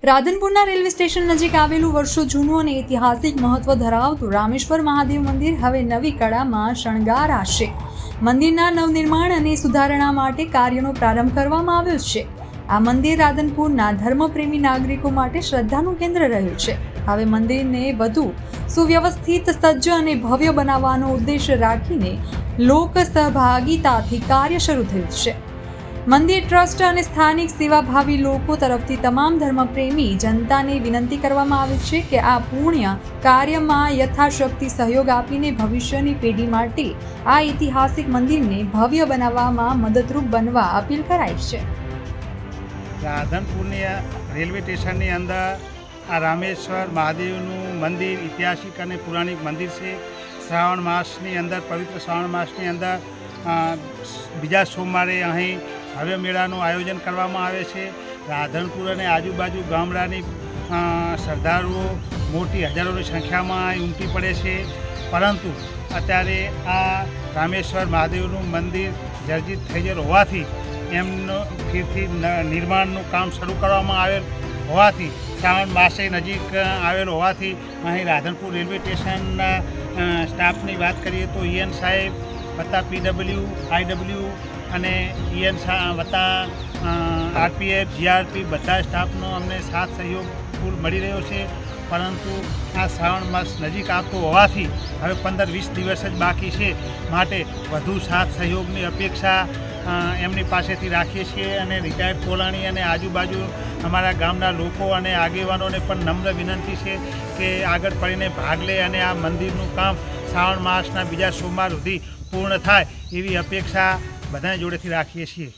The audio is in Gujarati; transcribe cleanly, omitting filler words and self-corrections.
રાધનપુરના રેલવે સ્ટેશન નજીક આવેલું વર્ષો જૂનું અને ઐતિહાસિક મહત્વ ધરાવતું રામેશ્વર મહાદેવ મંદિર હવે નવી કળામાં શણગારાશે। મંદિરના નવનિર્માણ અને સુધારણા માટે કાર્યનો પ્રારંભ કરવામાં આવ્યો છે। આ મંદિર રાધનપુરના ધર્મપ્રેમી નાગરિકો માટે શ્રદ્ધાનું કેન્દ્ર રહ્યું છે। હવે મંદિરને વધુ સુવ્યવસ્થિત, સજ્જ અને ભવ્ય બનાવવાનો ઉદ્દેશ રાખીને લોક સહભાગિતાથી કાર્ય શરૂ થયું છે। મંદિર ટ્રસ્ટ અને સ્થાનિક સેવાભાવી લોકો તરફથી તમામ ધર્મપ્રેમી જનતાને વિનંતી કરવામાં આવી છે કે આ પુણ્ય કાર્યમાં યથાશક્તિ સહયોગ આપીને ભવિષ્યની પેઢી માટે આ ઐતિહાસિક મંદિરને ભવ્ય બનાવવામાં મદદરૂપ બનવા અપીલ કરાઈ છે। રાધનપુરની રેલવે સ્ટેશનની અંદર આ રામેશ્વર મહાદેવનું મંદિર ઐતિહાસિક અને પૌરાણિક મંદિર છે। શ્રાવણ માસની અંદર, પવિત્ર શ્રાવણ માસની અંદર બીજા સોમવારે અહીં ભવ્ય મેળાનું આયોજન કરવામાં આવે છે। રાધનપુર અને આજુબાજુ ગામડાની શ્રદ્ધાળુઓ મોટી હજારોની સંખ્યામાં અહીં ઉમટી પડે છે, પરંતુ અત્યારે આ રામેશ્વર મહાદેવનું મંદિર જર્જરિત થઈ ગયેલું હોવાથી એમનું ફરીથી નિર્માણનું કામ શરૂ કરવામાં આવેલ હોવાથી, શ્રાવણ માસે નજીક આવેલ હોવાથી અહીં રાધનપુર રેલવે સ્ટેશનના સ્ટાફની વાત કરીએ તો EN સાહેબ વત્તા PW, IW અને EN વત્તા RPF, GRP બધા સ્ટાફનો અમને સાથ સહયોગ ફૂલ મળી રહ્યો છે। પરંતુ આ શ્રાવણ માસ નજીક આવતો હોવાથી હવે 15-20 દિવસ જ બાકી છે, માટે વધુ સાથ સહયોગની અપેક્ષા એમની પાસેથી રાખીએ છીએ। અને રિટાયર્ડ કોલાણી અને આજુબાજુ અમારા ગામના લોકો અને આગેવાનોને પણ નમ્ર વિનંતી છે કે આગળ પડીને ભાગ લે અને આ મંદિરનું કામ શ્રાવણ માસના બીજા સોમવાર સુધી પૂર્ણ થાય એવી અપેક્ષા બધા જોડેથી રાખીએ છીએ।